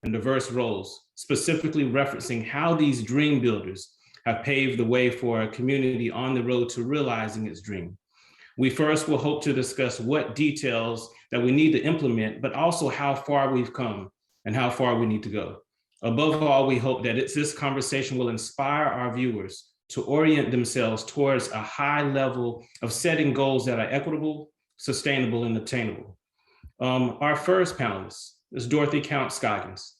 and diverse roles, specifically referencing how these dream builders have paved the way for a community on the road to realizing its dream. We first will hope to discuss what details that we need to implement, but also how far we've come and how far we need to go. Above all, we hope that this conversation will inspire our viewers to orient themselves towards a high level of setting goals that are equitable, sustainable, and attainable. Our first panelist is Dorothy Counts-Scoggins.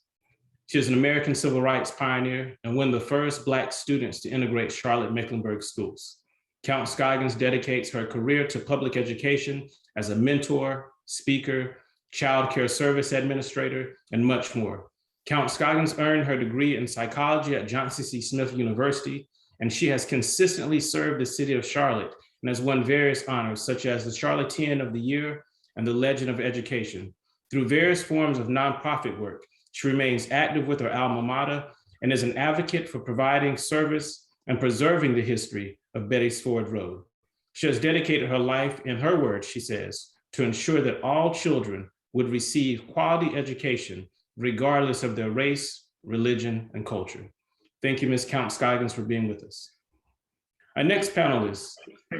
She is an American civil rights pioneer and one of the first Black students to integrate Charlotte-Mecklenburg schools. Counts-Scoggins dedicates her career to public education as a mentor, speaker, child care service administrator, and much more. Counts-Scoggins earned her degree in psychology at Johnson C. Smith University, and she has consistently served the city of Charlotte and has won various honors such as the Charlottean of the Year and the Legend of Education. Through various forms of nonprofit work, she remains active with her alma mater and is an advocate for providing service and preserving the history of Betty's Ford Road. She has dedicated her life, in her words, she says, to ensure that all children would receive quality education regardless of their race, religion, and culture. Thank you, Ms. Counts-Scoggins, for being with us. Our next panelist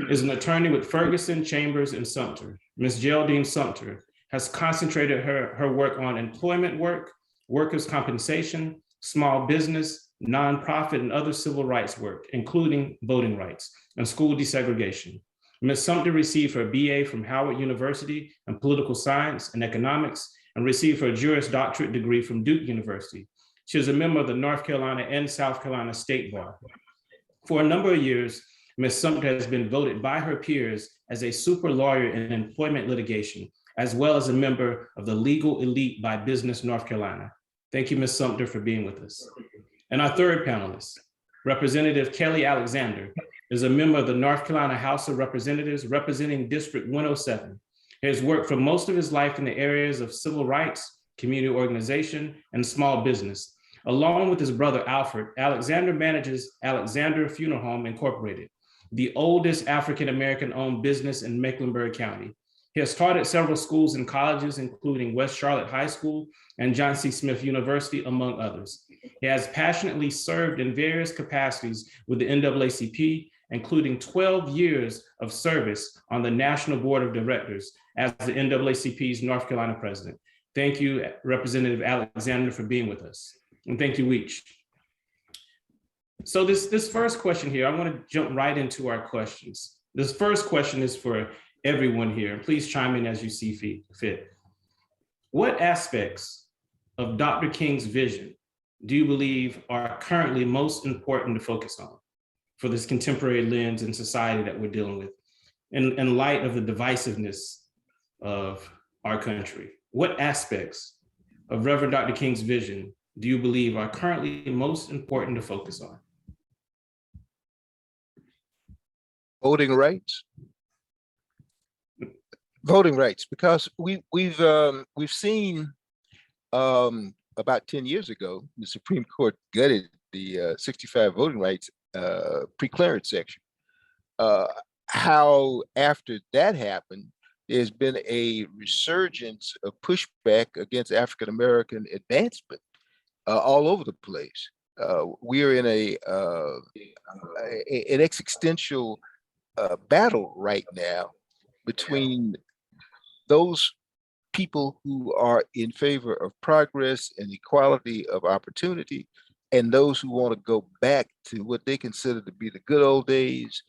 is an attorney with Ferguson, Chambers, and Sumter. Ms. Geraldine Sumter has concentrated her work on employment work, workers' compensation, small business, nonprofit, and other civil rights work, including voting rights and school desegregation. Ms. Sumter received her BA from Howard University in political science and economics and received her Juris Doctorate degree from Duke University. She is a member of the North Carolina and South Carolina State Bar. For a number of years, Ms. Sumter has been voted by her peers as a super lawyer in employment litigation, as well as a member of the legal elite by Business North Carolina. Thank you, Ms. Sumter, for being with us. And our third panelist, Representative Kelly Alexander, is a member of the North Carolina House of Representatives representing District 107. He has worked for most of his life in the areas of civil rights, community organization, and small business. Along with his brother Alfred, Alexander manages Alexander Funeral Home Incorporated, the oldest African-American owned business in Mecklenburg County. He has taught at several schools and colleges, including West Charlotte High School and Johnson C. Smith University, among others. He has passionately served in various capacities with the NAACP, including 12 years of service on the National Board of Directors as the NAACP's North Carolina president. Thank you, Representative Alexander, for being with us. And thank you, Weech. So this first question here, I want to jump right into our questions. This first question is for everyone here. Please chime in as you see fit. What aspects of Dr. King's vision do you believe are currently most important to focus on for this contemporary lens in society that we're dealing with in light of the divisiveness of our country? What aspects of Reverend Dr. King's vision do you believe are currently most important to focus on? Voting rights. Voting rights, because we've seen about 10 years ago, the Supreme Court gutted the 65 voting rights pre-clearance section. How after that happened, there's been a resurgence of pushback against African-American advancement all over the place. We are in an existential battle right now between those people who are in favor of progress and equality of opportunity and those who want to go back to what they consider to be the good old days.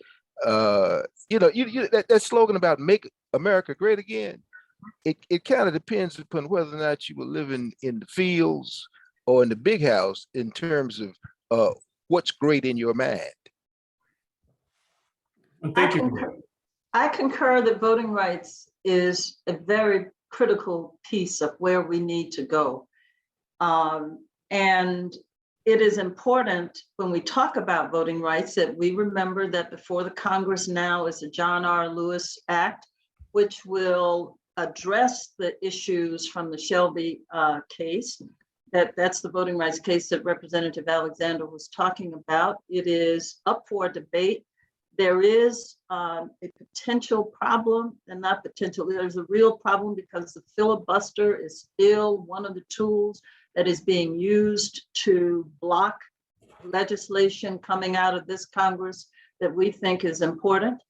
That slogan about make America great again, it kind of depends upon whether or not you were living in the fields or in the big house in terms of what's great in your mind. Thank you. I concur that voting rights is a very critical piece of where we need to go. And it is important when we talk about voting rights that we remember that before the Congress now is the John R. Lewis Act, which will address the issues from the Shelby case. That's the voting rights case that Representative Alexander was talking about. It is up for debate. There is a potential problem, and not potential, there's a real problem because the filibuster is still one of the tools that is being used to block legislation coming out of this Congress that we think is important.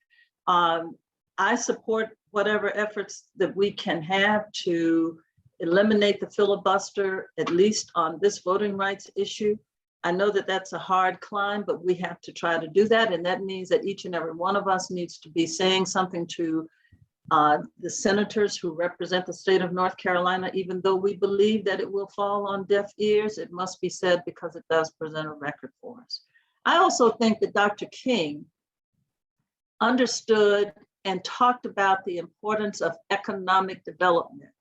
I support whatever efforts that we can have to eliminate the filibuster, at least on this voting rights issue. I know that that's a hard climb, but we have to try to do that. And that means that each and every one of us needs to be saying something to the senators who represent the state of North Carolina. Even though we believe that it will fall on deaf ears, it must be said because it does present a record for us. I also think that Dr. King understood and talked about the importance of economic development.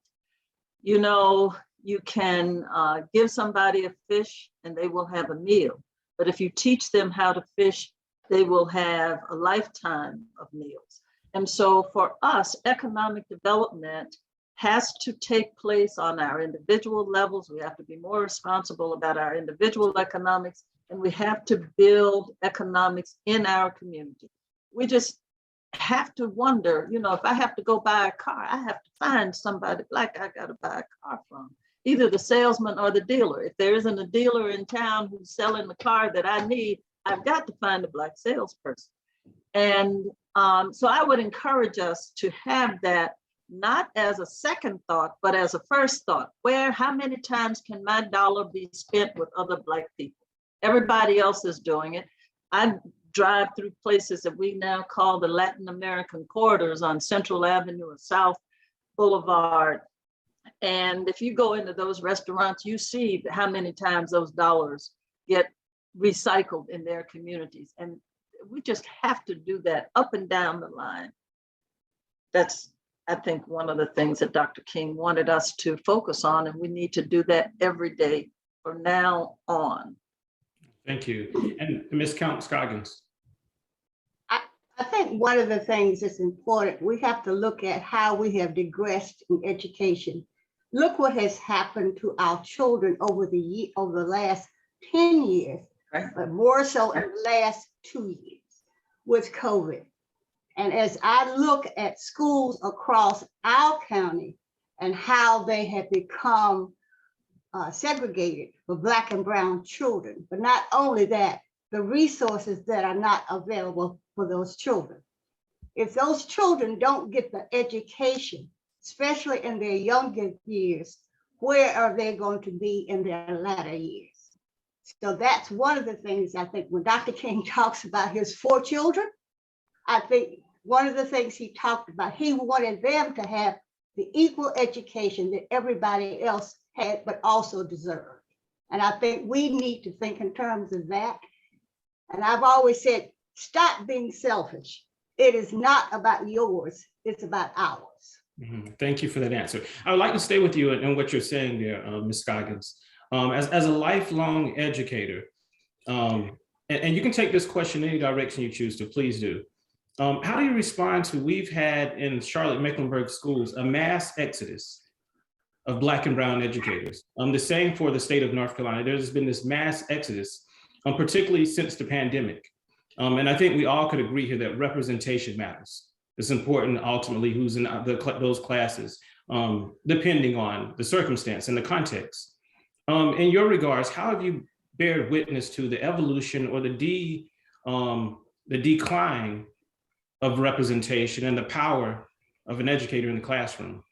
You know, you can give somebody a fish and they will have a meal. But if you teach them how to fish, they will have a lifetime of meals. And so for us, economic development has to take place on our individual levels. We have to be more responsible about our individual economics, and we have to build economics in our community. We just have to wonder, you know, if I have to go buy a car, I have to find somebody black I got to buy a car from, either the salesman or the dealer. If there isn't a dealer in town who's selling the car that I need, I've got to find a black salesperson. And so I would encourage us to have that not as a second thought, but as a first thought. How many times can my dollar be spent with other black people? Everybody else is doing it. I drive through places that we now call the Latin American corridors on Central Avenue or South Boulevard. And if you go into those restaurants, you see how many times those dollars get recycled in their communities. And we just have to do that up and down the line. That's, I think, one of the things that Dr. King wanted us to focus on, and we need to do that every day from now on. Thank you. And Ms. Counts-Scoggins. I think one of the things that's important, we have to look at how we have digressed in education. Look what has happened to our children over the last 10 years, Right. but more so in the last 2 years with COVID. And as I look at schools across our county and how they have become segregated for Black and brown children, but not only that, the resources that are not available for those children. If those children don't get the education, especially in their younger years, where are they going to be in their latter years? So that's one of the things I think when Dr. King talks about his 4 children, I think one of the things he talked about, he wanted them to have the equal education that everybody else had, but also deserved. And I think we need to think in terms of that. And I've always said, stop being selfish. It is not about yours, it's about ours. Mm-hmm. Thank you for that answer. I would like to stay with you and what you're saying there, Ms. Scoggins. As a lifelong educator, and you can take this question any direction you choose to, please do. How do you respond to, we've had in Charlotte Mecklenburg schools, a mass exodus of Black and brown educators. The same for the state of North Carolina. There's been this mass exodus, particularly since the pandemic. And I think we all could agree here that representation matters. It's important ultimately who's in those classes, depending on the circumstance and the context. In your regards, how have you bared witness to the evolution or the decline of representation and the power of an educator in the classroom?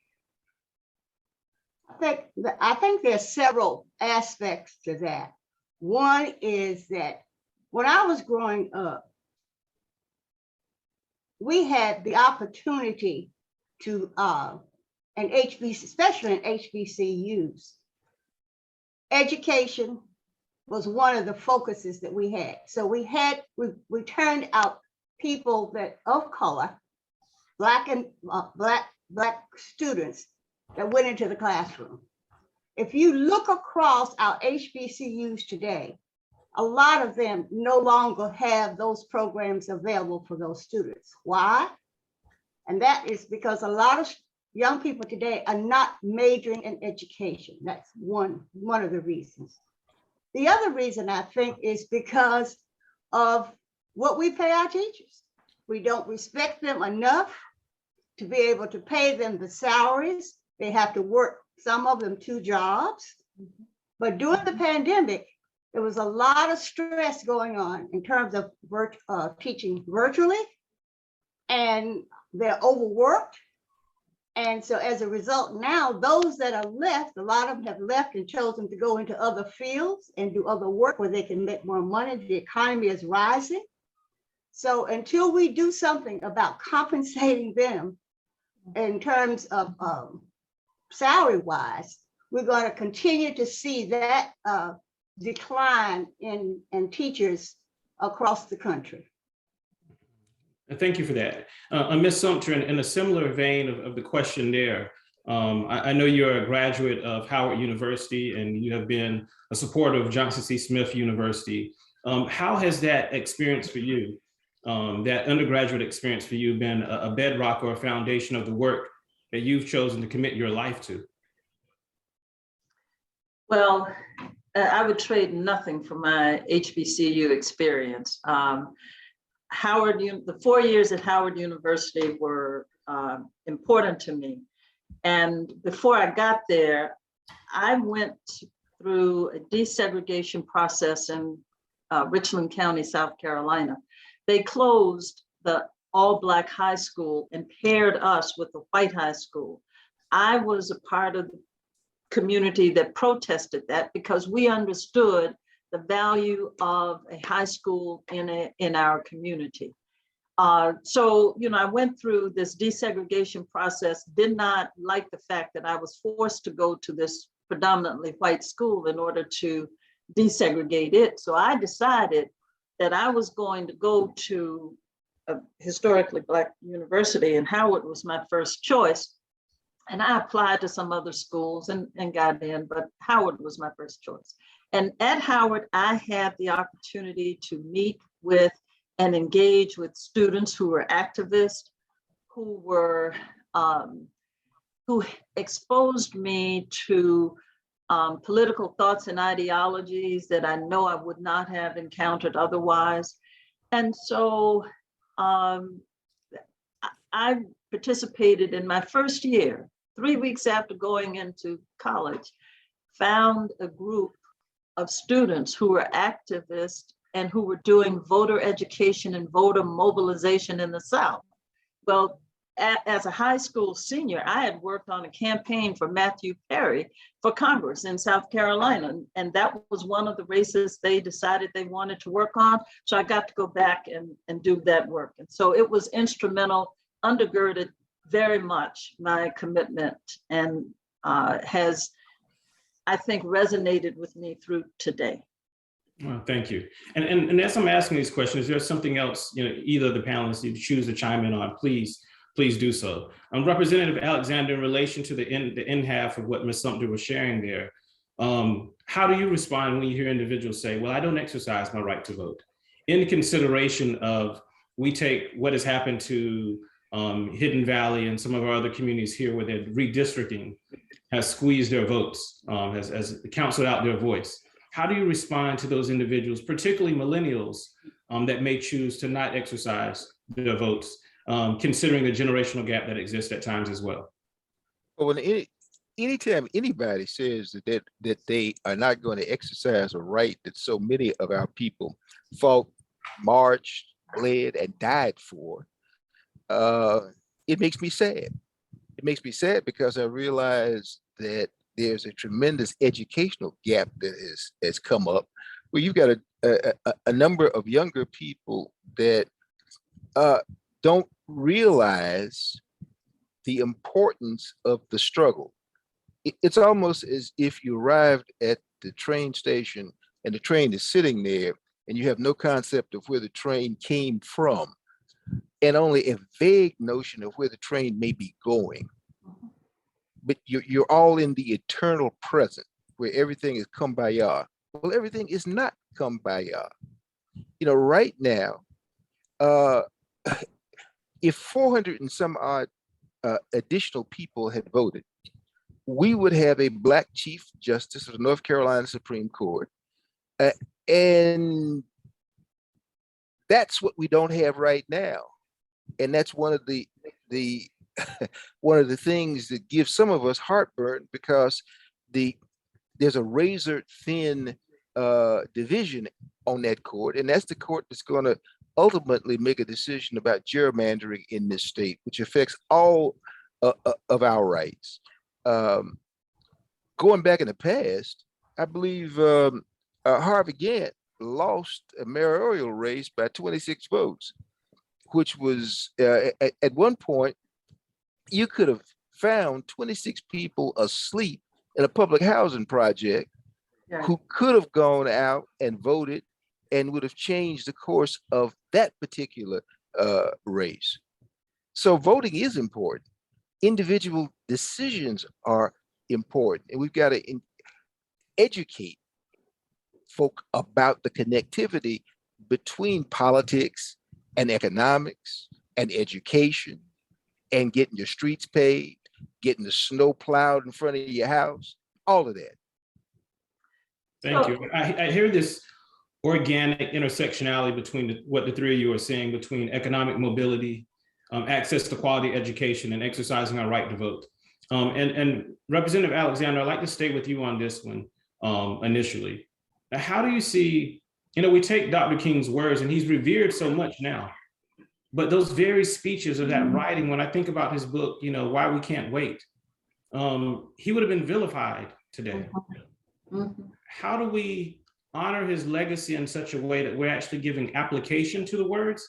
I think there's several aspects to that. One is that when I was growing up, we had the opportunity to, and HBC, especially in HBCUs, education was one of the focuses that we had. So we turned out people that of color, Black students that went into the classroom. If you look across our HBCUs today, a lot of them no longer have those programs available for those students. Why? And that is because a lot of young people today are not majoring in education. That's one of the reasons. The other reason I think is because of what we pay our teachers. We don't respect them enough to be able to pay them the salaries. They have to work, some of them 2 jobs. But during the pandemic, there was a lot of stress going on in terms of teaching virtually, and they're overworked. And so as a result, now those that are left, a lot of them have left and chosen to go into other fields and do other work where they can make more money. The economy is rising. So until we do something about compensating them in terms of salary wise, we're going to continue to see that decline in teachers across the country. Thank you for that. Ms. Sumter, in a similar vein of the question there, I know you're a graduate of Howard University and you have been a supporter of Johnson C. Smith University. How has that experience for you, that undergraduate experience for you, been a bedrock or a foundation of the work that you've chosen to commit your life to? Well, I would trade nothing for my HBCU experience. The 4 years at Howard University were important to me. And before I got there, I went through a desegregation process in Richland County, South Carolina. They closed the all-Black high school and paired us with the white high school. I was a part of the community that protested that because we understood the value of a high school in our community. So, I went through this desegregation process, did not like the fact that I was forced to go to this predominantly white school in order to desegregate it. So I decided that I was going to go to a historically Black university, and Howard was my first choice. And I applied to some other schools and got in, but Howard was my first choice. And at Howard, I had the opportunity to meet with and engage with students who were activists, who exposed me to political thoughts and ideologies that I know I would not have encountered otherwise. And so I participated in my first year, 3 weeks after going into college, found a group of students who were activists and who were doing voter education and voter mobilization in the South. Well, as a high school senior, I had worked on a campaign for Matthew Perry for Congress in South Carolina. And that was one of the races they decided they wanted to work on. So I got to go back and do that work. And so it was instrumental, undergirded very much my commitment, and has, I think, resonated with me through today. Well, thank you. And as I'm asking these questions, is there something else, either of the panelists you choose to chime in on, please do so. Representative Alexander, in relation to the end half of what Ms. Sumter was sharing there, how do you respond when you hear individuals say, well, I don't exercise my right to vote? In consideration of, we take what has happened to Hidden Valley and some of our other communities here where their redistricting has squeezed their votes, has canceled out their voice. How do you respond to those individuals, particularly millennials, that may choose to not exercise their votes, considering the generational gap that exists at times as well? Well, anytime anybody says that they are not going to exercise a right that so many of our people fought, marched, bled, and died for, it makes me sad. It makes me sad because I realize that there's a tremendous educational gap that has come up, where you've got a number of younger people that don't realize the importance of the struggle. It's almost as if you arrived at the train station and the train is sitting there and you have no concept of where the train came from, and only a vague notion of where the train may be going. But you're all in the eternal present, where everything is kumbaya. Well, everything is not kumbaya. Right now, if 400 and some odd additional people had voted, we would have a Black Chief Justice of the North Carolina Supreme Court. And that's what we don't have right now. And that's one of the one of the things that gives some of us heartburn, because the there's a razor thin division on that court, and that's the court that's going to ultimately make a decision about gerrymandering in this state, which affects all of our rights. Going back in the past, I believe Harvey Gantt lost a mayoral race by 26 votes, which was at one point, you could have found 26 people asleep in a public housing project who could have gone out and voted and would have changed the course of that particular race. So voting is important. Individual decisions are important, and we've got to educate folk about the connectivity between politics and economics and education and getting your streets paved, getting the snow plowed in front of your house, all of that. Thank you. I hear this organic intersectionality between what the three of you are saying between economic mobility, access to quality education, and exercising our right to vote. And Representative Alexander, I'd like to stay with you on this one initially. How do you see, we take Dr. King's words, and he's revered so much now, but those very speeches of that writing, when I think about his book, Why We Can't Wait, he would have been vilified today. How do we honor his legacy in such a way that we're actually giving application to the words?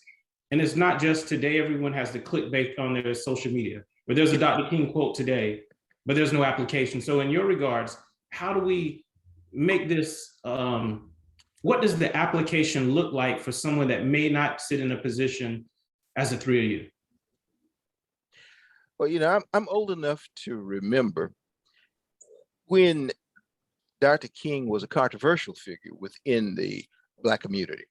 And it's not just today, everyone has the clickbait on their social media, where there's a Dr. King quote today, but there's no application. So in your regards, how do we make this, what does the application look like for someone that may not sit in a position as the three of you? Well, I'm old enough to remember when Dr. King was a controversial figure within the Black community.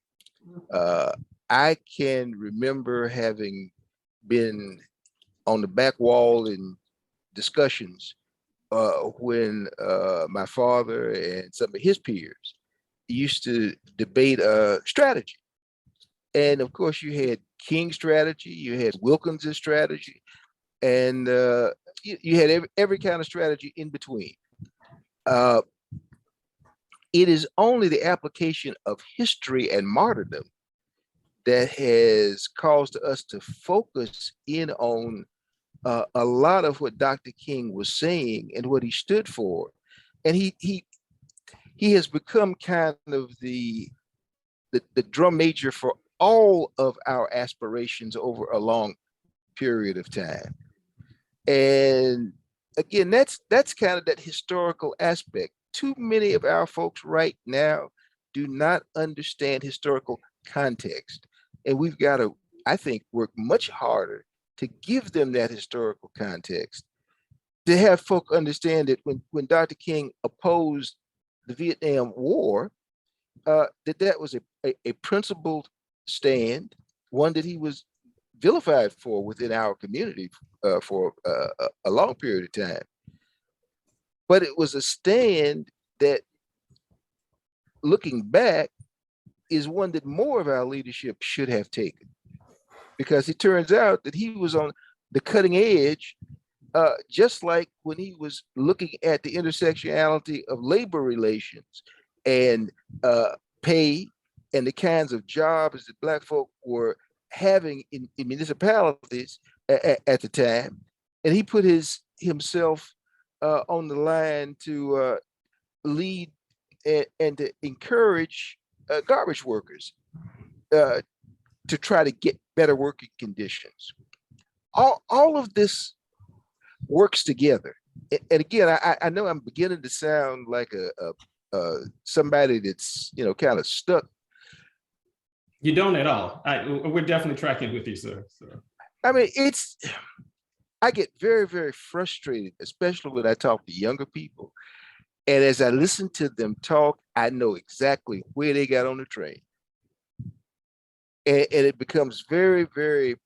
I can remember having been on the back wall in discussions when my father and some of his peers used to debate strategy. And of course, you had King's strategy, you had Wilkins's strategy, and you had every kind of strategy in between. It is only the application of history and martyrdom that has caused us to focus in on a lot of what Dr. King was saying and what he stood for. And he has become kind of the drum major for all of our aspirations over a long period of time. And again, that's kind of that historical aspect. Too many of our folks right now do not understand historical context. And we've got to, I think, work much harder to give them that historical context, to have folk understand that when Dr. King opposed the Vietnam War, that was a principled stand, one that he was vilified for within our community for a long period of time. But it was a stand that, looking back, is one that more of our leadership should have taken, because it turns out that he was on the cutting edge, just like when he was looking at the intersectionality of labor relations and pay and the kinds of jobs that Black folk were having in municipalities at the time. And he put himself on the line to lead and to encourage garbage workers to try to get better working conditions. All of this works together. And again, I know I'm beginning to sound like a somebody that's kind of stuck. You don't at all. We're definitely tracking with you, sir. So. I mean, I get very, very frustrated, especially when I talk to younger people. And as I listen to them talk, I know exactly where they got on the train. And it becomes very, very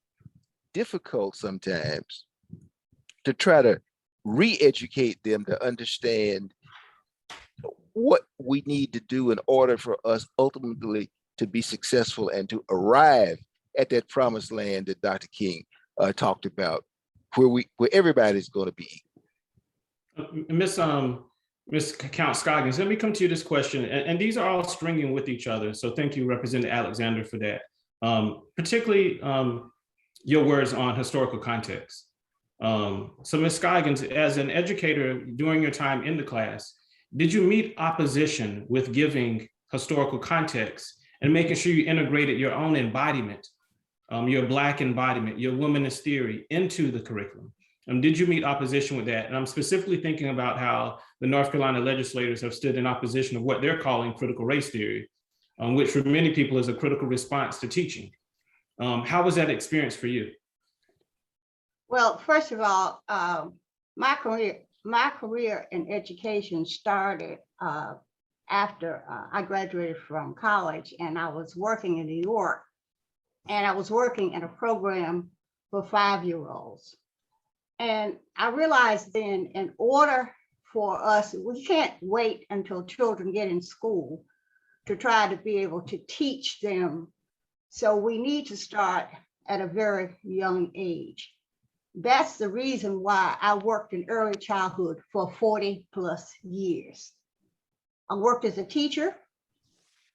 difficult sometimes to try to re-educate them to understand what we need to do in order for us ultimately to be successful and to arrive at that promised land that Dr. King talked about, where everybody's going to be. Miss Ms. Counts-Scoggins, let me come to you this question, and these are all stringing with each other. So thank you, Representative Alexander, for that. Particularly your words on historical context. So Ms. Scoggins, as an educator during your time in the class, did you meet opposition with giving historical context and making sure you integrated your own embodiment, your Black embodiment, your womanist theory into the curriculum? Did you meet opposition with that? And I'm specifically thinking about how the North Carolina legislators have stood in opposition of what they're calling critical race theory, which for many people is a critical response to teaching. How was that experience for you? Well, first of all, my career in education started after I graduated from college, and I was working in New York, and I was working in a program for 5-year-olds. And I realized then, in order for us, we can't wait until children get in school to try to be able to teach them. So we need to start at a very young age. That's the reason why I worked in early childhood for 40+ years. I worked as a teacher,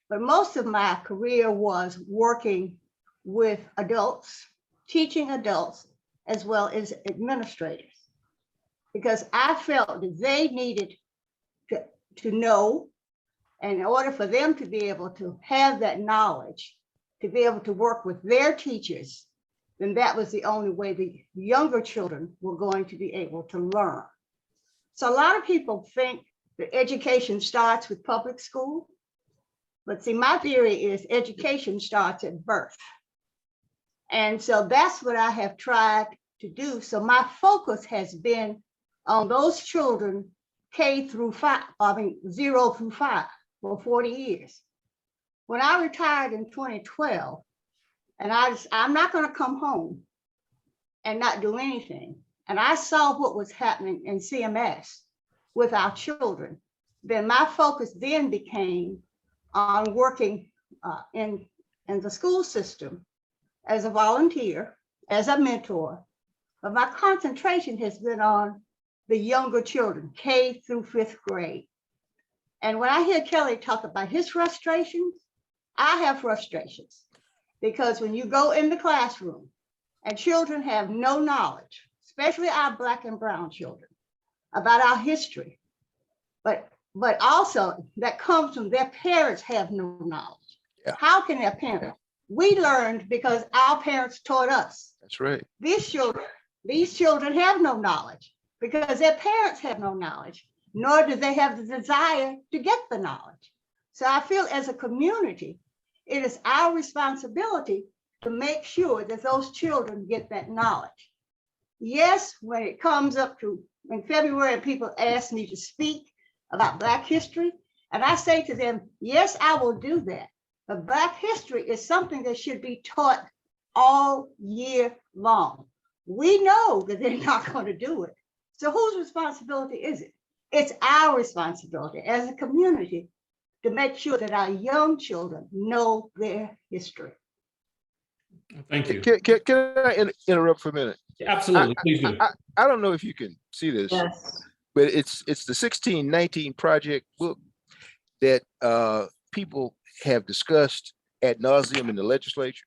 but most of my career was working with adults, teaching adults, as well as administrators, because I felt that they needed to know, and in order for them to be able to have that knowledge, to be able to work with their teachers, then that was the only way the younger children were going to be able to learn. So a lot of people think that education starts with public school, but see, my theory is education starts at birth. And so that's what I have tried to do. So my focus has been on those children K through 5, 0 through 5 for 40 years. When I retired in 2012, and I'm not going to come home and not do anything, and I saw what was happening in CMS with our children, then my focus then became on working in the school system as a volunteer, as a mentor, but my concentration has been on the younger children, K through 5th grade. And when I hear Kelly talk about his frustrations, I have frustrations, because when you go in the classroom and children have no knowledge, especially our Black and brown children, about our history, but also that comes from their parents have no knowledge. Yeah. How can their parents? We learned because our parents taught us. That's right. These children have no knowledge because their parents have no knowledge, nor do they have the desire to get the knowledge. So I feel as a community, it is our responsibility to make sure that those children get that knowledge. Yes, when it comes up to in February, people ask me to speak about Black history, and I say to them, yes, I will do that. But Black history is something that should be taught all year long. We know that they're not going to do it. So whose responsibility is it? It's our responsibility as a community to make sure that our young children know their history. Thank you. Can I interrupt for a minute? Absolutely, please do. I don't know if you can see this, Yes. but it's the 1619 project book that people have discussed ad nauseum in the legislature,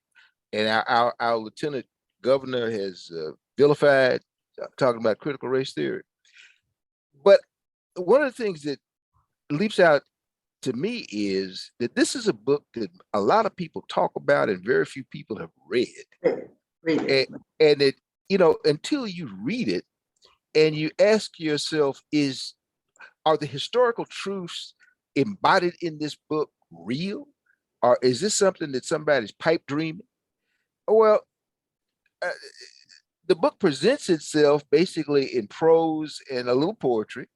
and our lieutenant governor has vilified, talking about critical race theory. But one of the things that leaps out to me is that this is a book that a lot of people talk about and very few people have read. Read it. And it, until you read it and you ask yourself, are the historical truths embodied in this book real? Or is this something that somebody's pipe dreaming? Well, the book presents itself basically in prose and a little poetry.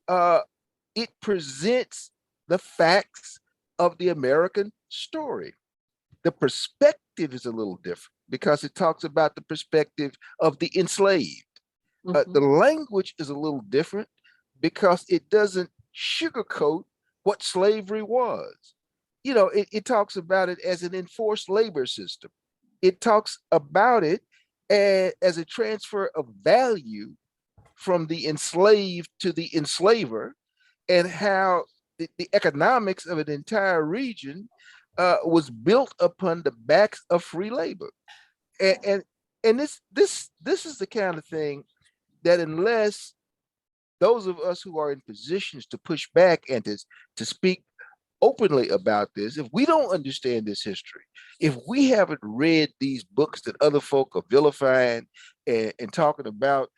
It presents the facts of the American story. The perspective is a little different because it talks about the perspective of the enslaved. The language is a little different because it doesn't sugarcoat what slavery was. It talks about it as an enforced labor system. It talks about it as a transfer of value from the enslaved to the enslaver. and how the economics of an entire region was built upon the backs of free labor. And this is the kind of thing that unless those of us who are in positions to push back and to speak openly about this, if we don't understand this history, if we haven't read these books that other folk are vilifying and talking about,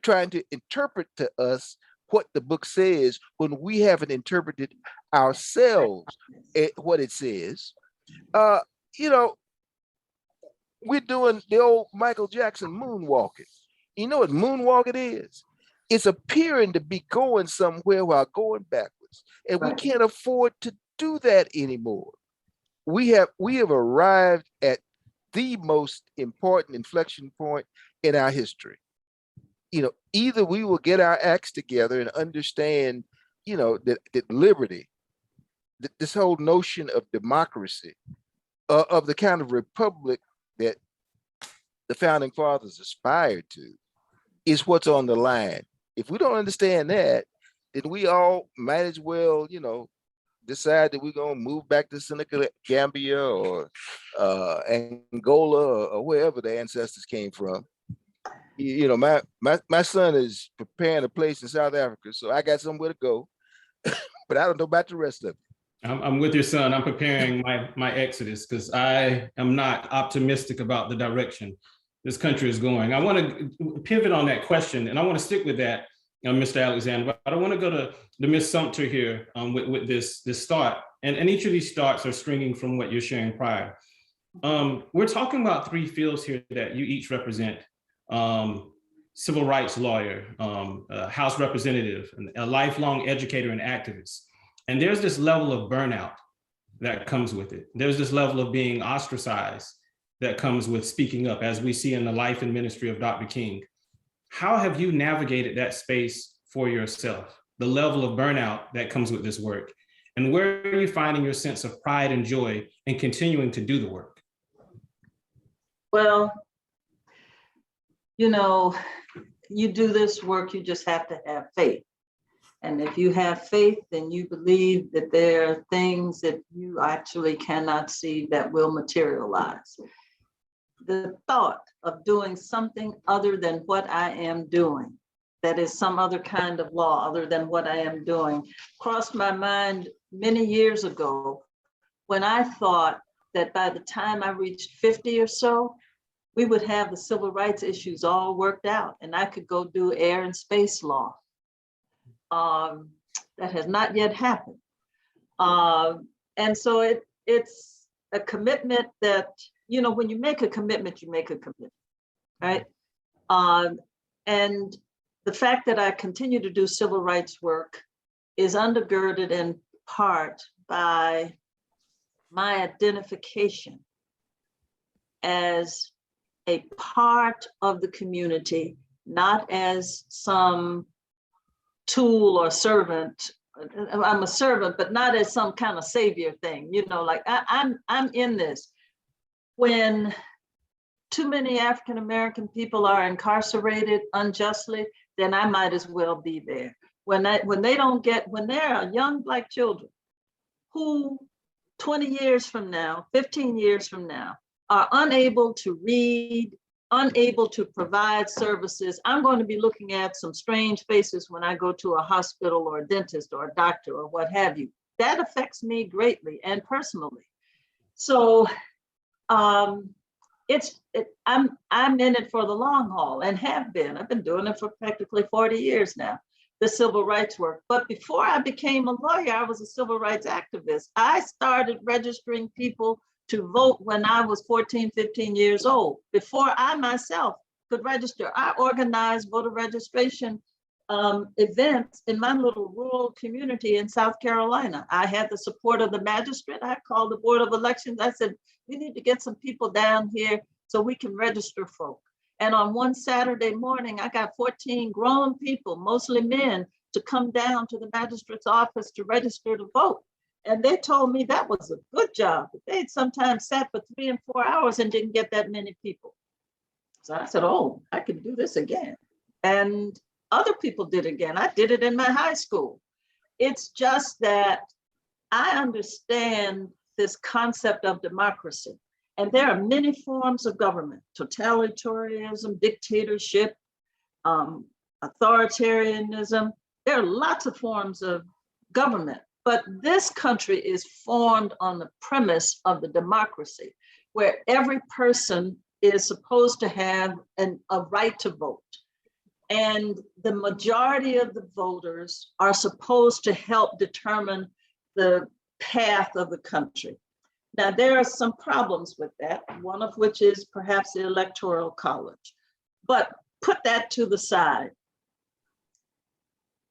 trying to interpret to us what the book says when we haven't interpreted ourselves what it says, uh, you know, we're doing the old Michael Jackson moonwalking. You know what moonwalking is? It's appearing to be going somewhere while going backwards. And we can't afford to do that anymore. We have arrived at the most important inflection point in our history. You know, either we will get our acts together and understand, you know, that liberty, this whole notion of democracy, of the kind of republic that the founding fathers aspired to, is what's on the line. If we don't understand that, then we all might as well, you know, decide that we're going to move back to Senegal, Gambia, or Angola, or wherever the ancestors came from. You know, my son is preparing a place in South Africa, so I got somewhere to go, but I don't know about the rest of it. I'm with your son. I'm preparing my exodus because I am not optimistic about the direction this country is going. I want to pivot on that question, and I want to stick with that, Mr. Alexander, but I want to go to Ms. Sumter here with this start. And each of these starts are stringing from what you're sharing prior. We're talking about three fields here that you each represent: civil rights lawyer, House representative, and a lifelong educator and activist. And there's this level of burnout that comes with it. There's this level of being ostracized that comes with speaking up, as we see in the life and ministry of Dr. King. How have you navigated that space for yourself, the level of burnout that comes with this work? And where are you finding your sense of pride and joy in continuing to do the work? Well, you know, you do this work, you just have to have faith. And if you have faith, then you believe that there are things that you actually cannot see that will materialize. The thought of doing something other than what I am doing, that is some other kind of law other than what I am doing, crossed my mind many years ago when I thought that by the time I reached 50 or so, we would have the civil rights issues all worked out and I could go do air and space law. That has not yet happened. And so it's a commitment that, you know, when you make a commitment, you make a commitment, right? And the fact that I continue to do civil rights work is undergirded in part by my identification as a part of the community, not as some tool or servant. I'm a servant, but not as some kind of savior thing, you know, like I'm in this. When too many African-American people are incarcerated unjustly, then I might as well be there. When there are young Black children who 20 years from now, 15 years from now, are unable to read, unable to provide services, I'm going to be looking at some strange faces when I go to a hospital or a dentist or a doctor or what have you. That affects me greatly and personally. So I'm in it for the long haul and have been. I've been doing it for practically 40 years now, the civil rights work. But before I became a lawyer, I was a civil rights activist. I started registering people to vote when I was 14, 15 years old, before I myself could register. I organized voter registration events in my little rural community in South Carolina. I had the support of the magistrate. I called the Board of Elections. I said, we need to get some people down here so we can register folk. And on one Saturday morning, I got 14 grown people, mostly men, to come down to the magistrate's office to register to vote. And they told me that was a good job. They'd sometimes sat for 3 and 4 hours and didn't get that many people. So I said, oh, I can do this again. And Other people did it again. I did it in my high school. It's just that I understand this concept of democracy. And there are many forms of government: totalitarianism, dictatorship, authoritarianism. There are lots of forms of government, but this country is formed on the premise of the democracy, where every person is supposed to have a right to vote. And the majority of the voters are supposed to help determine the path of the country. Now, there are some problems with that, one of which is perhaps the Electoral College. But put that to the side.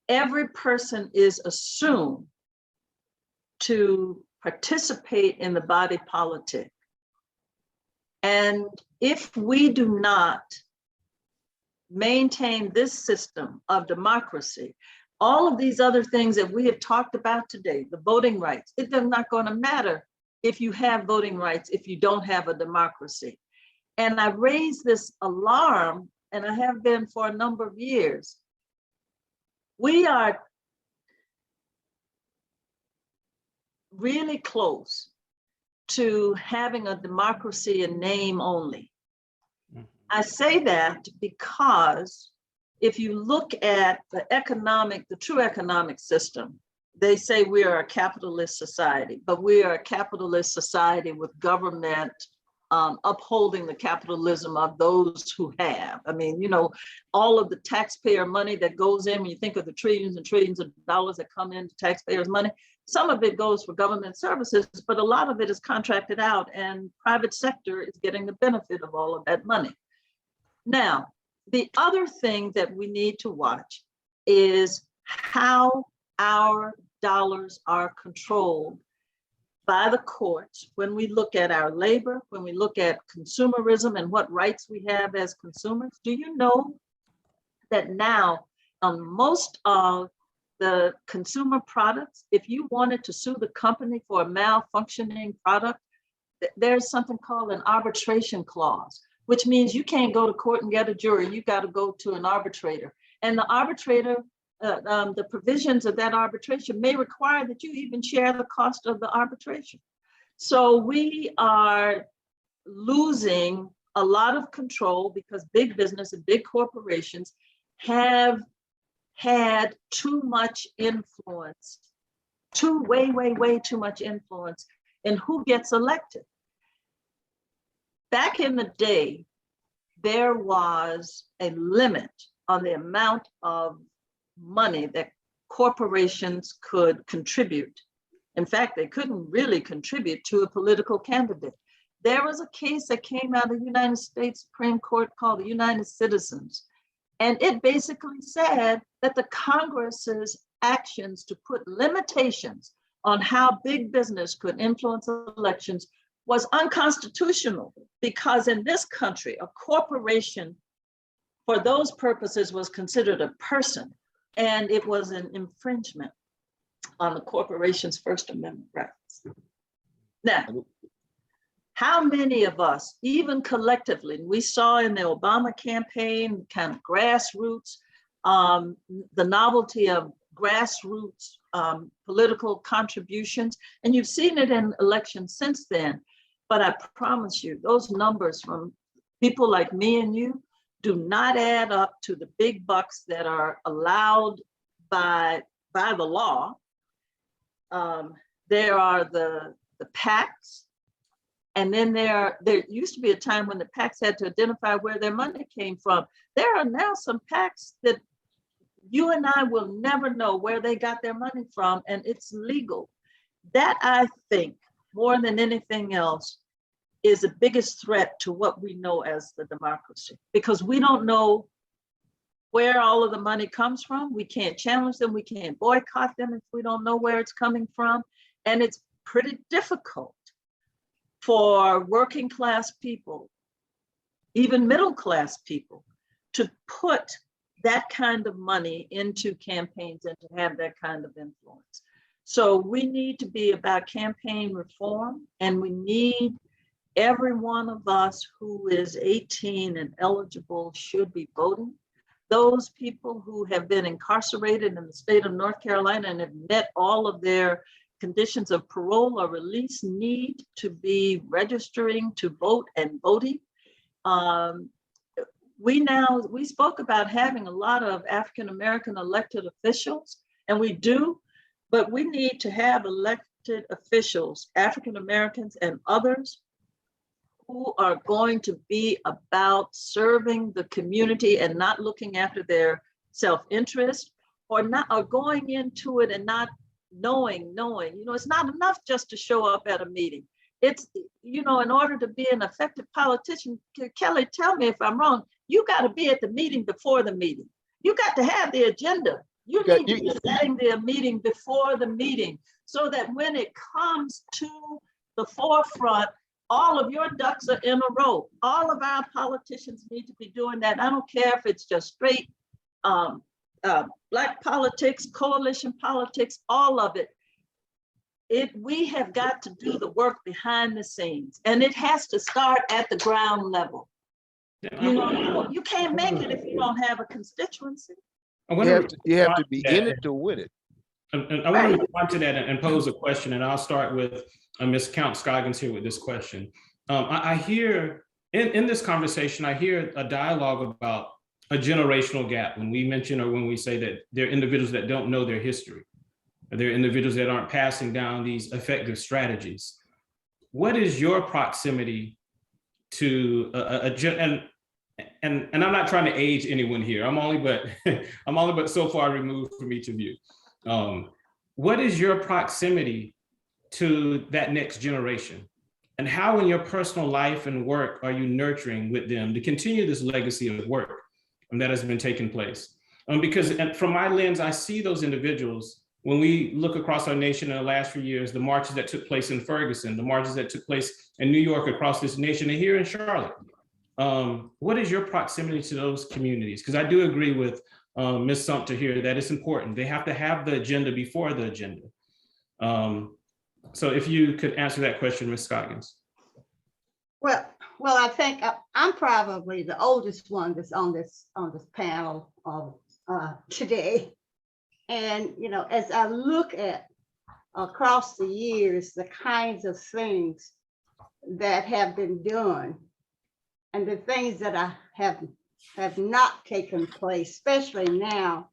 Every person is assumed to participate in the body politic. And if we do not maintain this system of democracy, all of these other things that we have talked about today, the voting rights, it's not going to matter if you have voting rights if you don't have a democracy. And I raise this alarm, and I have been for a number of years. We are really close to having a democracy in name only. I say that because if you look at the true economic system, they say we are a capitalist society, but we are a capitalist society with government upholding the capitalism of those who have. I mean, you know, all of the taxpayer money that goes in, when you think of the trillions and trillions of dollars that come into taxpayers' money, some of it goes for government services, but a lot of it is contracted out, and private sector is getting the benefit of all of that money. Now, the other thing that we need to watch is how our dollars are controlled by the courts when we look at our labor, when we look at consumerism and what rights we have as consumers. Do you know that now on most of the consumer products, if you wanted to sue the company for a malfunctioning product, there's something called an arbitration clause, which means you can't go to court and get a jury. You got to go to an arbitrator. And the arbitrator, the provisions of that arbitration may require that you even share the cost of the arbitration. So we are losing a lot of control because big business and big corporations have had too much influence, way too much influence in who gets elected. Back in the day, there was a limit on the amount of money that corporations could contribute. In fact, they couldn't really contribute to a political candidate. There was a case that came out of the United States Supreme Court called the United Citizens. And it basically said that the Congress's actions to put limitations on how big business could influence elections was unconstitutional, because in this country, a corporation for those purposes was considered a person, and it was an infringement on the corporation's First Amendment rights. Now, how many of us, even collectively, we saw in the Obama campaign, kind of grassroots, the novelty of grassroots political contributions, and you've seen it in elections since then. But I promise you, those numbers from people like me and you do not add up to the big bucks that are allowed by the law. There are the PACs, and then there used to be a time when the PACs had to identify where their money came from. There are now some PACs that you and I will never know where they got their money from, and it's legal. That, I think, more than anything else, is the biggest threat to what we know as the democracy, because we don't know where all of the money comes from. We can't challenge them. We can't boycott them if we don't know where it's coming from. And it's pretty difficult for working class people, even middle class people, to put that kind of money into campaigns and to have that kind of influence. So we need to be about campaign reform, and we need every one of us who is 18 and eligible should be voting. those people who have been incarcerated in the state of North Carolina and have met all of their conditions of parole or release need to be registering to vote and voting. We spoke about having a lot of African-American elected officials, and we do, but we need to have elected officials, African-Americans and others, who are going to be about serving the community and not looking after their self-interest, or going into it and not knowing, it's not enough just to show up at a meeting. It's, in order to be an effective politician, Kelly, tell me if I'm wrong, you got to be at the meeting before the meeting. You got to have the agenda. You need to be setting the meeting before the meeting, so that when it comes to the forefront, all of your ducks are in a row. All of our politicians need to be doing that. I don't care if it's just straight Black politics, coalition politics, all of it. We have got to do the work behind the scenes, and it has to start at the ground level. You can't make it if you don't have a constituency. You have to be in it to win it. And I want to respond to that and pose a question, and I'll start with Ms. Counts-Scoggins here with this question. I hear in this conversation, I hear a dialogue about a generational gap when we mention, or when we say that there are individuals that don't know their history, or there are individuals that aren't passing down these effective strategies. What is your proximity to and I'm not trying to age anyone here. I'm only but so far removed from each of you. What is your proximity to that next generation? And how in your personal life and work are you nurturing with them to continue this legacy of work that has been taking place? Because from my lens, I see those individuals when we look across our nation in the last few years, the marches that took place in Ferguson, the marches that took place in New York, across this nation, and here in Charlotte. What is your proximity to those communities? Because I do agree with Ms. Sumter here that it's important. They have to have the agenda before the agenda. So if you could answer that question, Ms. Scoggins. Well, I think I'm probably the oldest one that's on this panel today. And as I look at across the years, the kinds of things that have been done and the things that have not taken place, especially now,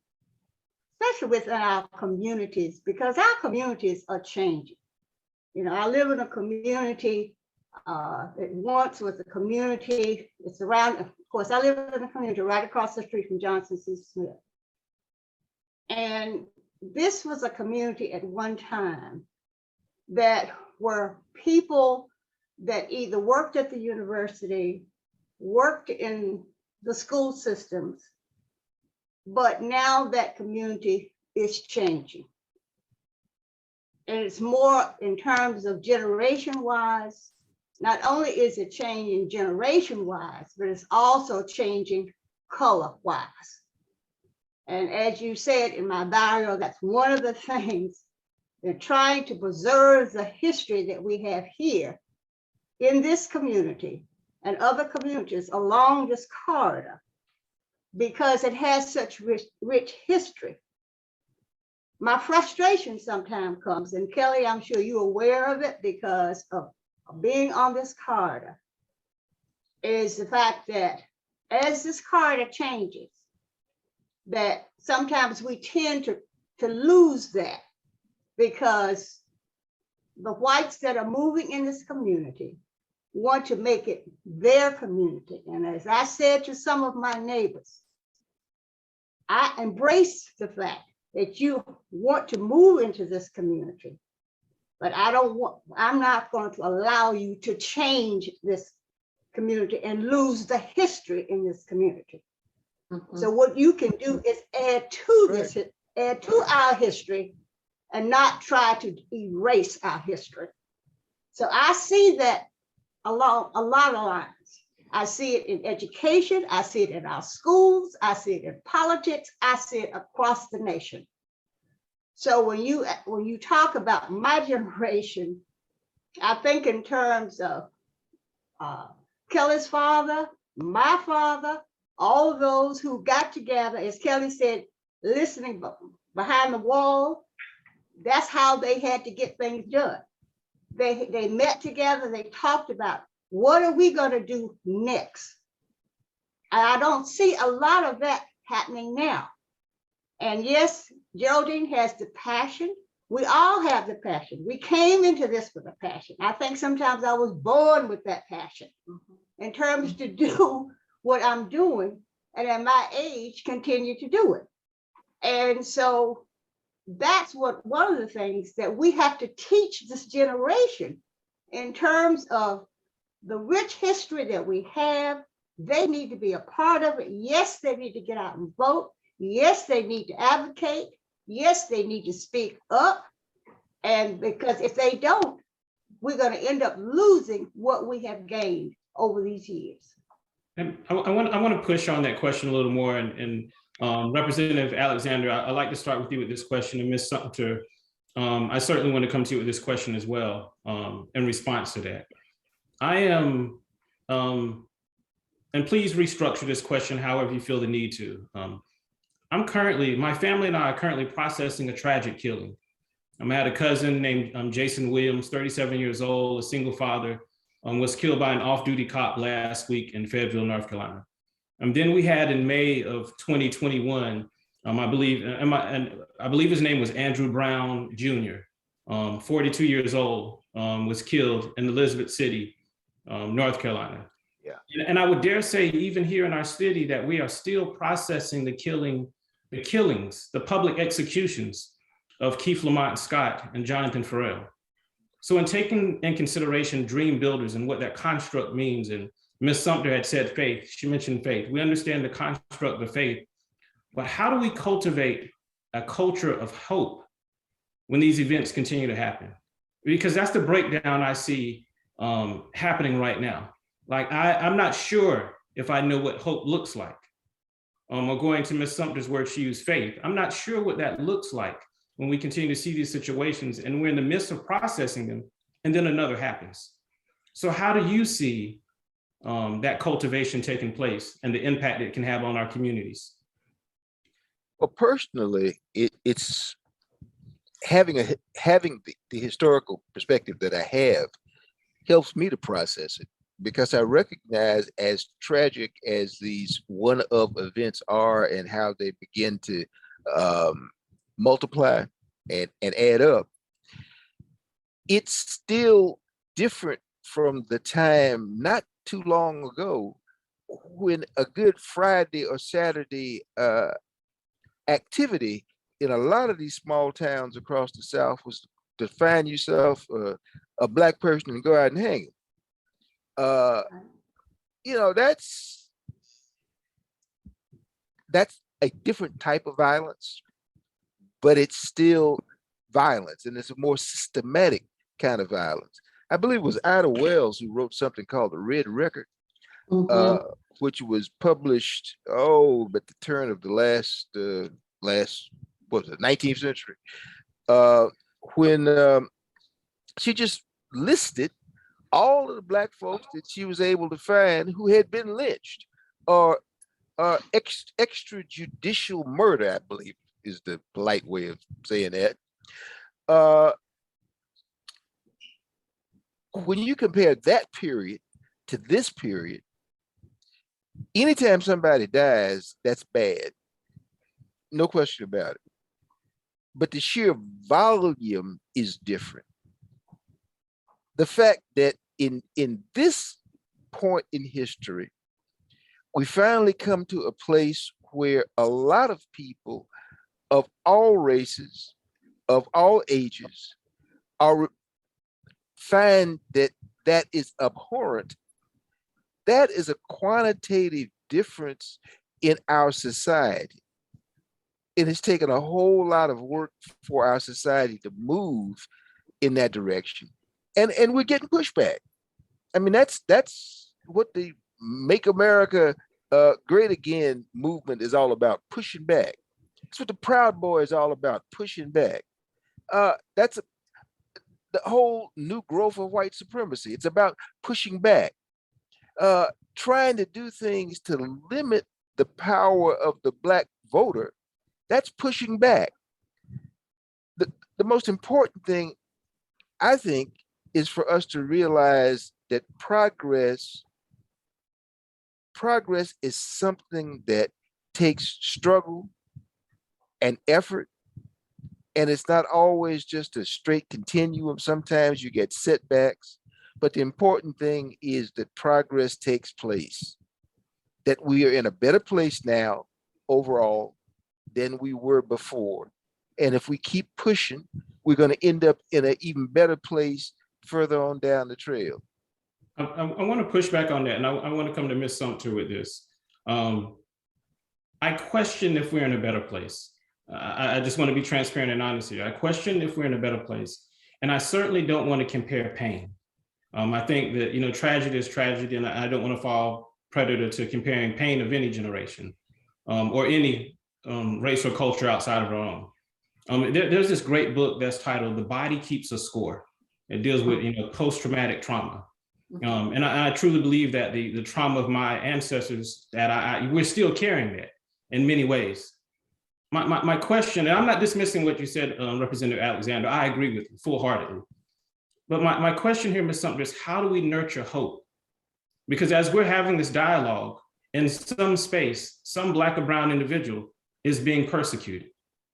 especially within our communities, because our communities are changing. I live in a community. It once was a community. It's around, of course, I live in a community right across the street from Johnson C. Smith. And this was a community at one time that were people that either worked at the university, worked in the school systems, but now that community is changing. And it's more in terms of generation-wise. Not only is it changing generation-wise, but it's also changing color-wise. And as you said in my bio, that's one of the things. They're trying to preserve the history that we have here in this community and other communities along this corridor, because it has such rich history. My frustration sometimes comes, and Kelly, I'm sure you're aware of it because of being on this corridor, is the fact that as this corridor changes, that sometimes we tend to lose that, because the whites that are moving in this community want to make it their community. And as I said to some of my neighbors, I embrace the fact that you want to move into this community, but I'm not going to allow you to change this community and lose the history in this community. Mm-hmm. So what you can do is add to our history and not try to erase our history. So I see that along a lot of lines. I see it in education, I see it in our schools, I see it in politics, I see it across the nation. So when you talk about my generation, I think in terms of Kelly's father, my father, all of those who got together, as Kelly said, listening behind the wall, that's how they had to get things done. They met together, they talked about what are we going to do next? And I don't see a lot of that happening now. And yes, Geraldine has the passion. We all have the passion. We came into this with a passion. I think sometimes I was born with that passion in terms to do what I'm doing, and at my age, continue to do it. And so that's what one of the things that we have to teach this generation in terms of the rich history that we have. They need to be a part of it. Yes, they need to get out and vote. Yes, they need to advocate. Yes, they need to speak up. And because if they don't, we're going to end up losing what we have gained over these years. And I want to push on that question a little more. And Representative Alexander, I'd like to start with you with this question. And Ms. Sumter, I certainly want to come to you with this question as well in response to that. I am, and please restructure this question however you feel the need to. My family and I are currently processing a tragic killing. I had a cousin named Jason Williams, 37 years old, a single father, was killed by an off-duty cop last week in Fayetteville, North Carolina. And then we had in May of 2021, I believe his name was Andrew Brown Jr., 42 years old, was killed in Elizabeth City, North Carolina. Yeah. And I would dare say, even here in our city, that we are still processing the killings, the public executions of Keith Lamont Scott and Jonathan Farrell. So in taking in consideration dream builders and what that construct means, and Ms. Sumter had said faith, she mentioned faith. We understand the construct of faith, but how do we cultivate a culture of hope when these events continue to happen? Because that's the breakdown I see happening right now. Like, I'm not sure if I know what hope looks like. Or going to Ms. Sumter's word, she used faith. I'm not sure what that looks like when we continue to see these situations and we're in the midst of processing them, and then another happens. So how do you see that cultivation taking place and the impact it can have on our communities? Well, personally, it's having the historical perspective that I have helps me to process it, because I recognize, as tragic as these one-off events are and how they begin to multiply and add up, it's still different from the time not too long ago when a Good Friday or Saturday activity in a lot of these small towns across the South was to find yourself a Black person and go out and hang him. That's a different type of violence, but it's still violence, and it's a more systematic kind of violence. I believe it was Ida Wells who wrote something called The Red Record, which was published, at the turn of the last, what was it, 19th century, when she just listed all of the Black folks that she was able to find who had been lynched or extrajudicial murder, I believe is the polite way of saying that. When you compare that period to this period, anytime somebody dies, that's bad. No question about it. But the sheer volume is different. The fact that in this point in history, we finally come to a place where a lot of people of all races, of all ages, find that is abhorrent. That is a quantitative difference in our society. It has taken a whole lot of work for our society to move in that direction. And we're getting pushback. I mean, that's what the Make America Great Again movement is all about, pushing back. That's what the Proud Boy is all about, pushing back. That's the whole new growth of white supremacy. It's about pushing back, trying to do things to limit the power of the Black voter, that's pushing back. The most important thing, I think, is for us to realize that progress is something that takes struggle and effort, and it's not always just a straight continuum. Sometimes you get setbacks, but the important thing is that progress takes place, that we are in a better place now overall than we were before. And if we keep pushing, we're going to end up in an even better place further on down the trail. I want to push back on that, and I want to come to Ms. Sumter with this. I question if we're in a better place. I just want to be transparent and honest here. I question if we're in a better place, and I certainly don't want to compare pain. I think that tragedy is tragedy, and I don't want to fall predator to comparing pain of any generation or any race or culture outside of our own. There's this great book that's titled "The Body Keeps a Score." It deals with post-traumatic trauma. And I truly believe that the trauma of my ancestors, that we're still carrying that in many ways. My question, and I'm not dismissing what you said, Representative Alexander, I agree with you full-heartedly. But my question here, Ms. Sumter, is how do we nurture hope? Because as we're having this dialogue, in some space, some Black or brown individual is being persecuted.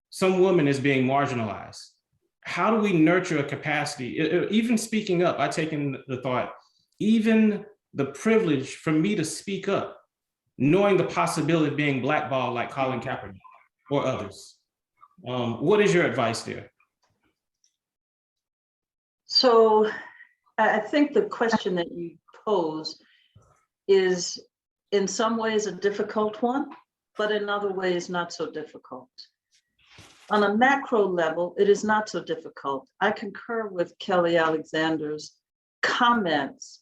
Some woman is being marginalized. How do we nurture a capacity, even speaking up? I take in the thought, even the privilege for me to speak up, knowing the possibility of being blackballed like Colin Kaepernick or others. What is your advice there? So I think the question that you pose is in some ways a difficult one, but in other ways not so difficult. On a macro level, it is not so difficult. I concur with Kelly Alexander's comments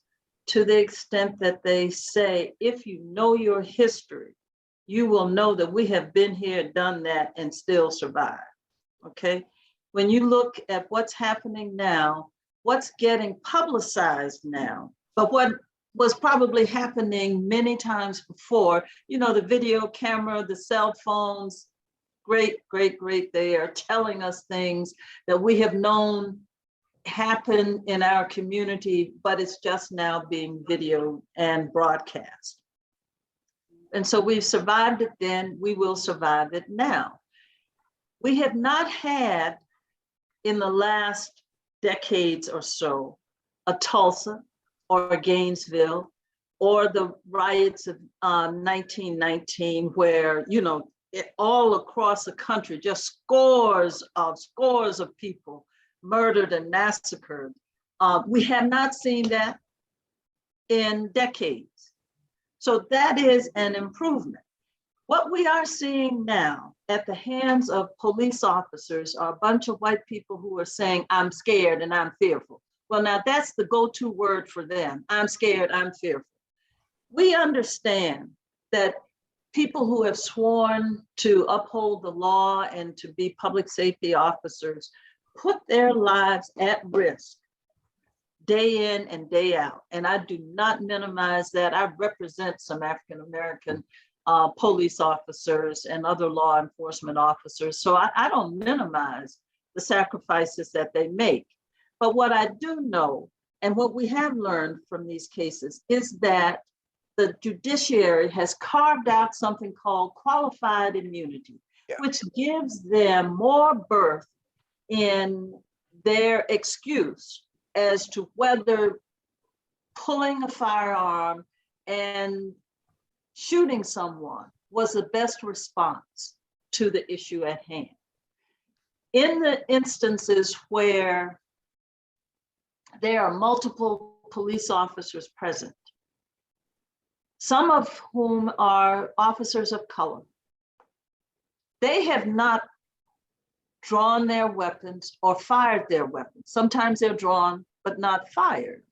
to the extent that they say, if you know your history, you will know that we have been here, done that, and still survive, okay? When you look at what's happening now, what's getting publicized now, but what was probably happening many times before, the video camera, the cell phones, great, they are telling us things that we have known happen in our community, but it's just now being videoed and broadcast. And so we've survived it then, we will survive it now. We have not had in the last decades or so a Tulsa or a Gainesville or the riots of 1919 where, all across the country, just scores of people murdered and massacred. We have not seen that in decades. So that is an improvement. What we are seeing now at the hands of police officers are a bunch of white people who are saying, I'm scared and I'm fearful. Well, now that's the go-to word for them. I'm scared, I'm fearful. We understand that people who have sworn to uphold the law and to be public safety officers put their lives at risk day in and day out. And I do not minimize that. I represent some African-American police officers and other law enforcement officers. So I don't minimize the sacrifices that they make. But what I do know, and what we have learned from these cases, is that the judiciary has carved out something called qualified immunity, which gives them more berth in their excuse as to whether pulling a firearm and shooting someone was the best response to the issue at hand. In the instances where there are multiple police officers present, some of whom are officers of color, they have not drawn their weapons or fired their weapons. Sometimes they're drawn, but not fired.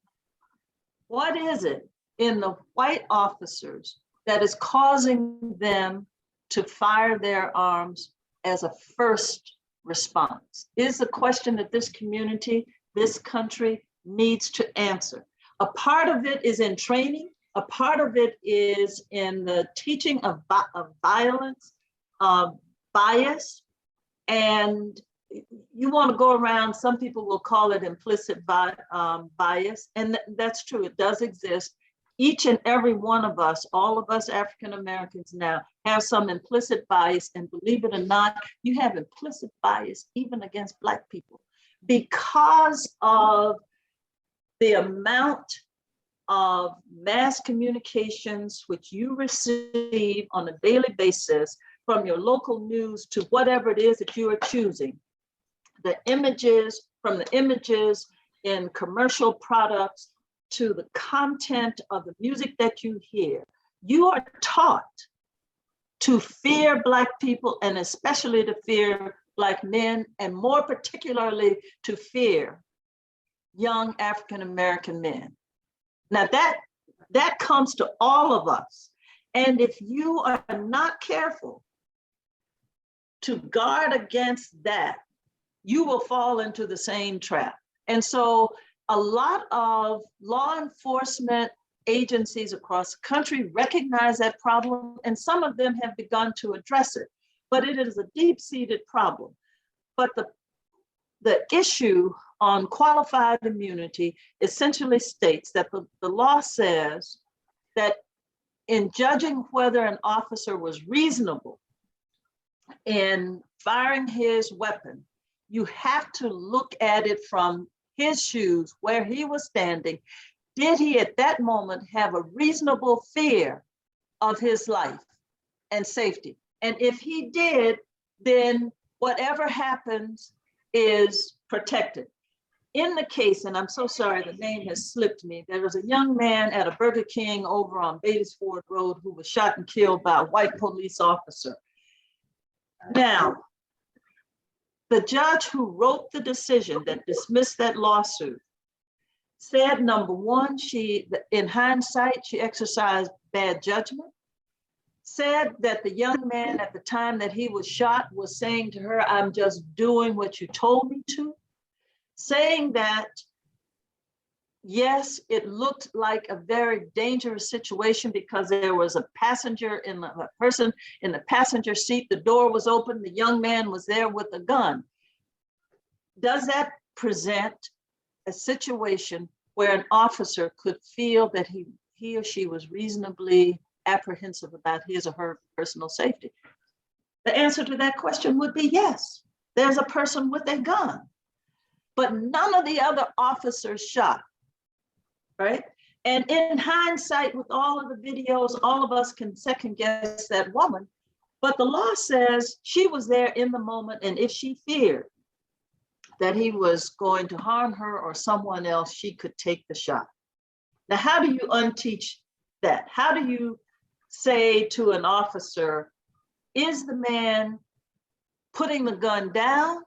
What is it in the white officers that is causing them to fire their arms as a first response? Is the question that this community, this country needs to answer. A part of it is in training. A part of it is in the teaching of violence, bias, and you want to go around, some people will call it implicit bias, and that's true, it does exist. Each and every one of us, all of us African Americans now, have some implicit bias, and believe it or not, you have implicit bias even against Black people because of the amount of mass communications which you receive on a daily basis, from your local news to whatever it is that you are choosing. The images, from the images in commercial products to the content of the music that you hear, you are taught to fear Black people, and especially to fear Black men, and more particularly to fear young African American men. Now that comes to all of us. And if you are not careful to guard against that, you will fall into the same trap. And so a lot of law enforcement agencies across the country recognize that problem, and some of them have begun to address it, but it is a deep-seated problem. But the issue on qualified immunity essentially states that the law says that in judging whether an officer was reasonable in firing his weapon, you have to look at it from his shoes, where he was standing. Did he at that moment have a reasonable fear of his life and safety? And if he did, then whatever happens is protected. In the case, and I'm so sorry, the name has slipped me, there was a young man at a Burger King over on Beatty's-Ford Road who was shot and killed by a white police officer. Now, the judge who wrote the decision that dismissed that lawsuit said, number one, in hindsight, she exercised bad judgment, said that the young man at the time that he was shot was saying to her, "I'm just doing what you told me to," saying that, yes, it looked like a very dangerous situation because there was a person in the passenger seat, the door was open, the young man was there with a gun. Does that present a situation where an officer could feel that he or she was reasonably apprehensive about his or her personal safety? The answer to that question would be yes. There's a person with a gun, but none of the other officers shot, right? And in hindsight, with all of the videos, all of us can second guess that woman, but the law says she was there in the moment, and if she feared that he was going to harm her or someone else, she could take the shot. Now, how do you unteach that? How do you say to an officer, is the man putting the gun down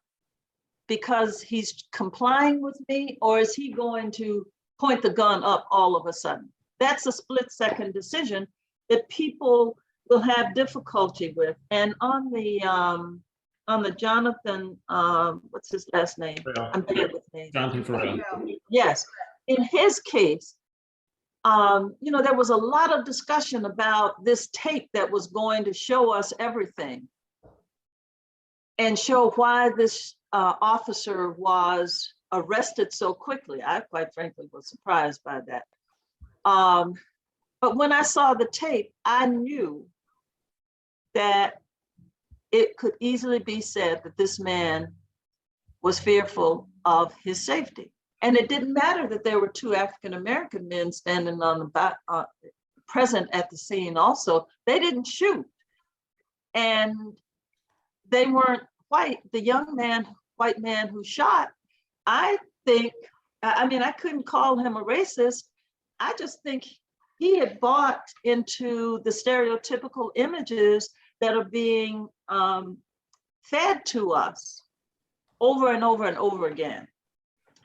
because he's complying with me, or is he going to point the gun up all of a sudden? That's a split-second decision that people will have difficulty with. And on the Jonathan, what's his last name? Farrell. I'm bad with names. Jonathan Farrell. Yes, in his case, there was a lot of discussion about this tape that was going to show us everything and show why this officer was arrested so quickly. I quite frankly was surprised by that. But when I saw the tape, I knew that it could easily be said that this man was fearful of his safety. And it didn't matter that there were two African-American men standing on the back, present at the scene also. They didn't shoot. And they weren't white. The young man, white man who shot, I couldn't call him a racist. I just think he had bought into the stereotypical images that are being fed to us over and over and over again.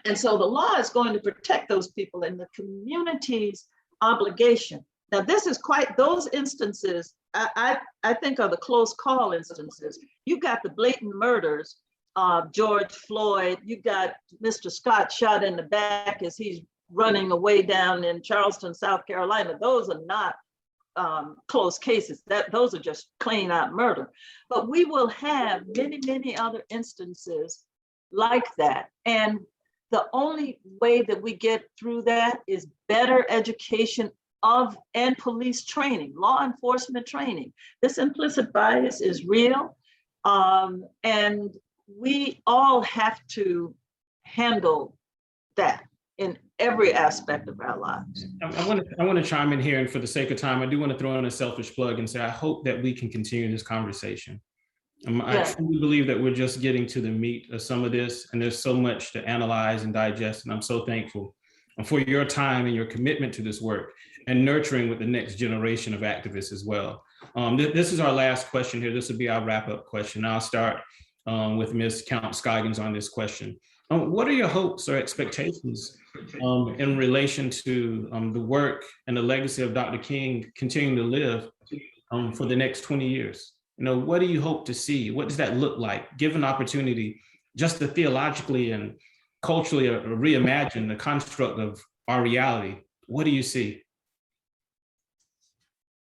And so the law is going to protect those people, and the community's obligation. Now, this is quite, those instances, I think are the close call instances. You got the blatant murders of George Floyd. You got Mr. Scott shot in the back as he's running away down in Charleston, South Carolina. Those are not close cases. Those are just plain out murder. But we will have many, many other instances like that. And the only way that we get through that is better education of and police training, law enforcement training. This implicit bias is real. And we all have to handle that in every aspect of our lives. I want to chime in here, and for the sake of time, I do want to throw in a selfish plug and say I hope that we can continue this conversation. I truly believe that we're just getting to the meat of some of this, and there's so much to analyze and digest, and I'm so thankful for your time and your commitment to this work and nurturing with the next generation of activists as well. This is our last question here. This will be our wrap-up question. I'll start with Ms. Counts-Scoggins on this question. What are your hopes or expectations in relation to the work and the legacy of Dr. King continuing to live for the next 20 years? What do you hope to see? What does that look like? Given opportunity, just to theologically and culturally reimagine the construct of our reality, what do you see?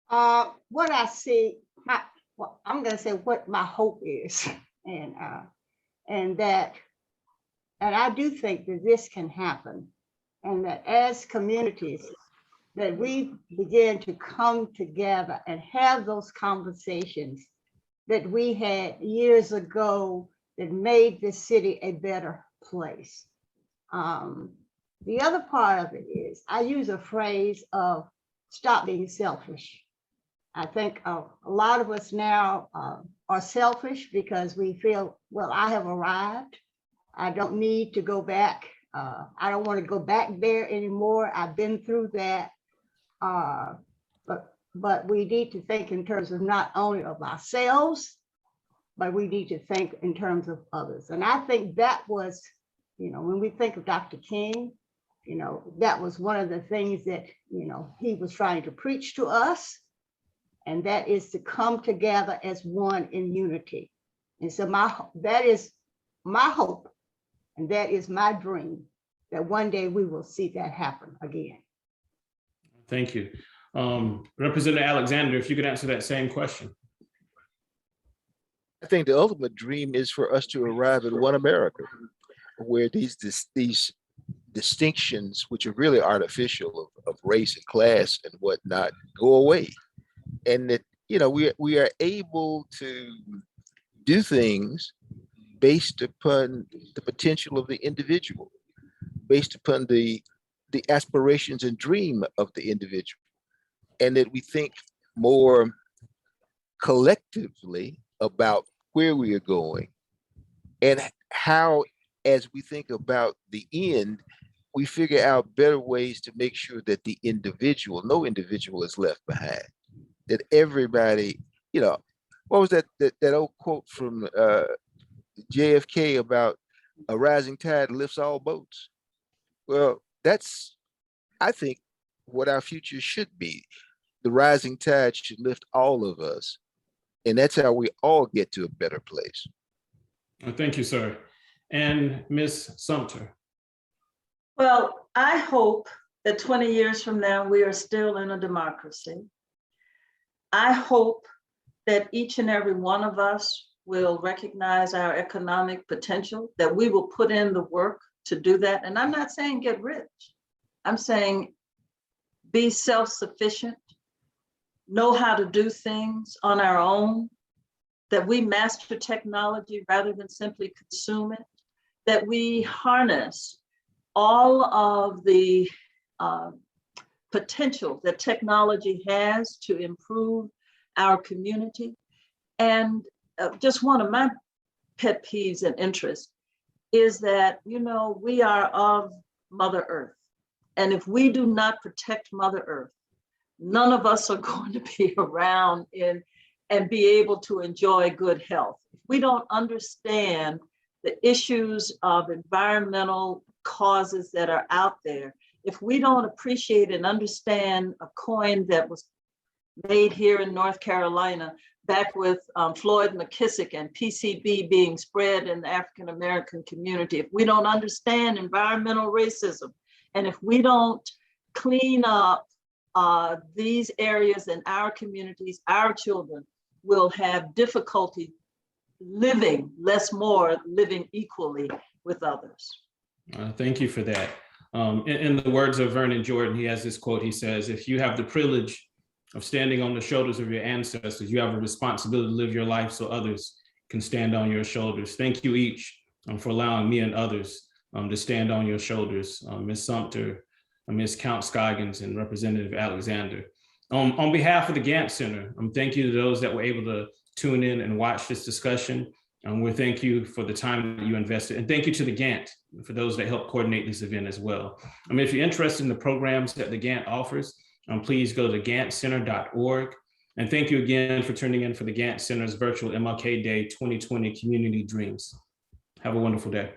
What I see, I'm going to say what my hope is, and I do think that this can happen, and that as communities, that we begin to come together and have those conversations that we had years ago that made the city a better place. The other part of it is, I use a phrase of stop being selfish. I think a lot of us now are selfish because we feel, well, I have arrived. I don't need to go back. I don't want to go back there anymore. I've been through that. But we need to think in terms of not only of ourselves, but we need to think in terms of others. And I think that was, when we think of Dr. King, that was one of the things that, he was trying to preach to us. And that is to come together as one in unity. And so that is my hope, and that is my dream, that one day we will see that happen again. Thank you. Representative Alexander, if you could answer that same question. I think the ultimate dream is for us to arrive at one America, where these distinctions, which are really artificial of race and class and whatnot, go away. And that, we are able to do things based upon the potential of the individual, based upon the aspirations and dream of the individual, and that we think more collectively about where we are going and how, as we think about the end, we figure out better ways to make sure that the individual, no individual is left behind, that everybody, what was that old quote from JFK about a rising tide lifts all boats? Well, that's, I think, what our future should be. The rising tide should lift all of us. And that's how we all get to a better place. Thank you, sir. And Ms. Sumter. Well, I hope that 20 years from now, we are still in a democracy. I hope that each and every one of us will recognize our economic potential, that we will put in the work to do that. And I'm not saying get rich. I'm saying be self-sufficient, know how to do things on our own, that we master technology rather than simply consume it, that we harness all of the potential that technology has to improve our community. And just one of my pet peeves and interests is that, we are of Mother Earth. And if we do not protect Mother Earth, none of us are going to be around and be able to enjoy good health. If we don't understand the issues of environmental causes that are out there, if we don't appreciate and understand a coin that was made here in North Carolina back with Floyd McKissick and PCB being spread in the African-American community, if we don't understand environmental racism And if we don't clean up these areas in our communities, our children will have difficulty living, living equally with others. Thank you for that. In the words of Vernon Jordan, he has this quote. He says, if you have the privilege of standing on the shoulders of your ancestors, you have a responsibility to live your life so others can stand on your shoulders. Thank you each for allowing me and others to stand on your shoulders. Ms. Sumter, Ms. Counts-Scoggins, and Representative Alexander. On behalf of the Gantt Center, thank you to those that were able to tune in and watch this discussion. We thank you for the time that you invested. And thank you to the Gantt for those that helped coordinate this event as well. If you're interested in the programs that the Gantt offers, please go to ganttcenter.org. And thank you again for tuning in for the Gantt Center's virtual MLK Day 2020 Community Dreams. Have a wonderful day.